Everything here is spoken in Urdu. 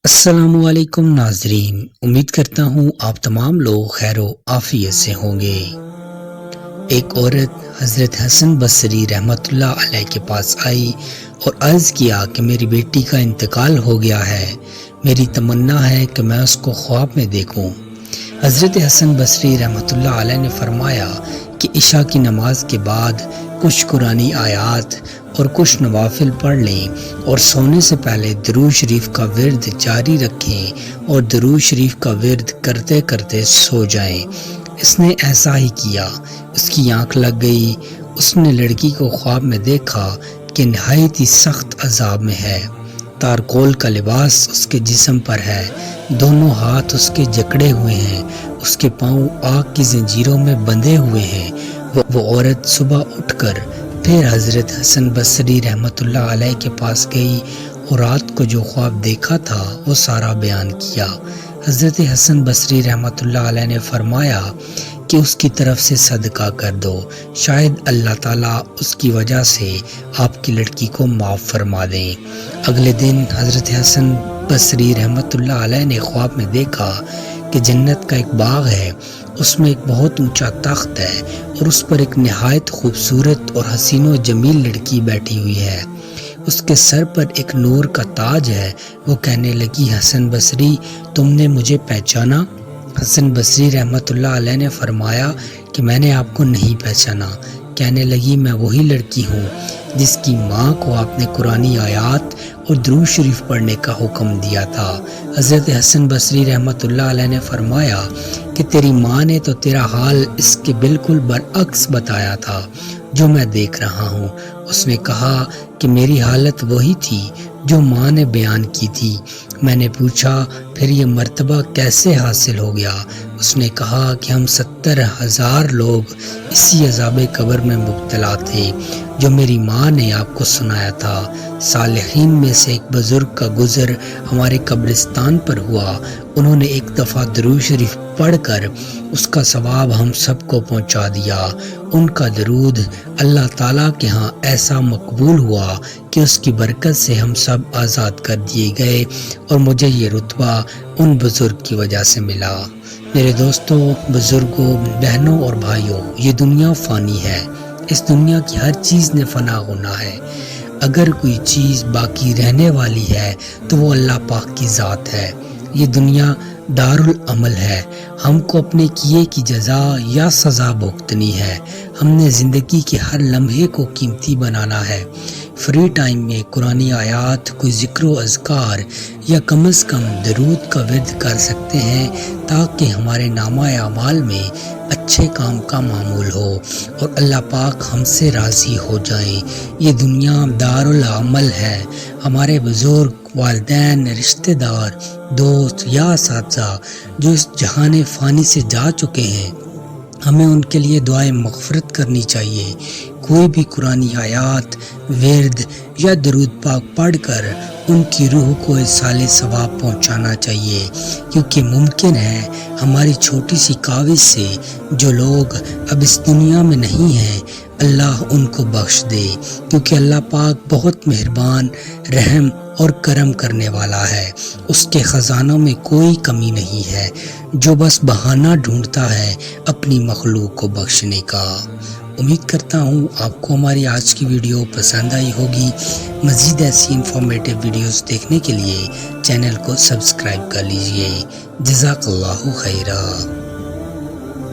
السلام علیکم ناظرین، امید کرتا ہوں آپ تمام لوگ خیر و عافیت سے ہوں گے۔ ایک عورت حضرت حسن بصری رحمۃ اللہ علیہ کے پاس آئی اور عرض کیا کہ میری بیٹی کا انتقال ہو گیا ہے، میری تمنا ہے کہ میں اس کو خواب میں دیکھوں۔ حضرت حسن بصری رحمۃ اللہ علیہ نے فرمایا کہ عشاء کی نماز کے بعد کچھ قرآنی آیات اور کچھ نوافل پڑھ لیں اور سونے سے پہلے درود شریف کا ورد جاری رکھیں اور درود شریف کا ورد کرتے کرتے سو جائیں۔ اس نے ایسا ہی کیا، اس کی آنکھ لگ گئی۔ اس نے لڑکی کو خواب میں دیکھا کہ نہایت ہی سخت عذاب میں ہے، تارکول کا لباس اس کے جسم پر ہے، دونوں ہاتھ اس کے جکڑے ہوئے ہیں، اس کے پاؤں آگ کی زنجیروں میں بندھے ہوئے ہیں۔ وہ عورت صبح اٹھ کر پھر حضرت حسن بصری رحمۃ اللہ علیہ کے پاس گئی اور رات کو جو خواب دیکھا تھا وہ سارا بیان کیا۔ حضرت حسن بصری رحمۃ اللہ علیہ نے فرمایا کہ اس کی طرف سے صدقہ کر دو، شاید اللہ تعالیٰ اس کی وجہ سے آپ کی لڑکی کو معاف فرما دیں۔ اگلے دن حضرت حسن بصری رحمۃ اللہ علیہ نے خواب میں دیکھا کہ جنت کا ایک باغ ہے، اس میں ایک بہت اونچا تخت ہے اور اس پر ایک نہایت خوبصورت اور حسین و جمیل لڑکی بیٹھی ہوئی ہے، اس کے سر پر ایک نور کا تاج ہے۔ وہ کہنے لگی، حسن بصری، تم نے مجھے پہچانا؟ حسن بصری رحمۃ اللہ علیہ نے فرمایا کہ میں نے آپ کو نہیں پہچانا۔ کہنے لگی، میں وہی لڑکی ہوں جس کی ماں کو آپ نے قرآنی آیات اور درود شریف پڑھنے کا حکم دیا تھا۔ حضرت حسن بصری رحمۃ اللہ علیہ نے فرمایا کہ تیری ماں نے تو تیرا حال اس کے بالکل برعکس بتایا تھا جو میں دیکھ رہا ہوں۔ اس نے کہا کہ میری حالت وہی تھی جو ماں نے بیان کی تھی۔ میں نے پوچھا، پھر یہ مرتبہ کیسے حاصل ہو گیا؟ اس نے کہا کہ ہم 70,000 لوگ اسی عذاب قبر میں مبتلا تھے جو میری ماں نے آپ کو سنایا تھا۔ صالحین میں سے ایک بزرگ کا گزر ہمارے قبرستان پر ہوا، انہوں نے ایک دفعہ درود شریف پڑھ کر اس کا ثواب ہم سب کو پہنچا دیا۔ ان کا درود اللہ تعالیٰ کے ہاں ایسا مقبول ہوا کہ اس کی برکت سے ہم سب آزاد کر دیے گئے اور مجھے یہ رتبہ ان بزرگ کی وجہ سے ملا۔ میرے دوستوں، بزرگوں، بہنوں اور بھائیوں، یہ دنیا فانی ہے، اس دنیا کی ہر چیز نے فنا ہونا ہے۔ اگر کوئی چیز باقی رہنے والی ہے تو وہ اللہ پاک کی ذات ہے۔ یہ دنیا دارالعمل ہے، ہم کو اپنے کیے کی جزا یا سزا بھگتنی ہے۔ ہم نے زندگی کے ہر لمحے کو قیمتی بنانا ہے۔ فری ٹائم میں قرآنی آیات، کوئی ذکر و اذکار یا کم از کم درود کا ورد کر سکتے ہیں تاکہ ہمارے نامہ اعمال میں اچھے کام کا معمول ہو اور اللہ پاک ہم سے راضی ہو جائیں۔ یہ دنیا دارالعمل ہے۔ ہمارے بزرگ، والدین، رشتہ دار، دوست یا اساتذہ جو اس جہان فانی سے جا چکے ہیں، ہمیں ان کے لیے دعائیں مغفرت کرنی چاہیے۔ کوئی بھی قرآنی آیات، ورد یا درود پاک پڑھ کر ان کی روح کو ایصال ثواب پہنچانا چاہیے، کیونکہ ممکن ہے ہماری چھوٹی سی کاوش سے جو لوگ اب اس دنیا میں نہیں ہیں اللہ ان کو بخش دے، کیونکہ اللہ پاک بہت مہربان، رحم اور کرم کرنے والا ہے۔ اس کے خزانوں میں کوئی کمی نہیں ہے، جو بس بہانہ ڈھونڈتا ہے اپنی مخلوق کو بخشنے کا۔ امید کرتا ہوں آپ کو ہماری آج کی ویڈیو پسند آئی ہوگی۔ مزید ایسی انفارمیٹیو ویڈیوز دیکھنے کے لیے چینل کو سبسکرائب کر لیجئے۔ جزاک اللہ خیرہ۔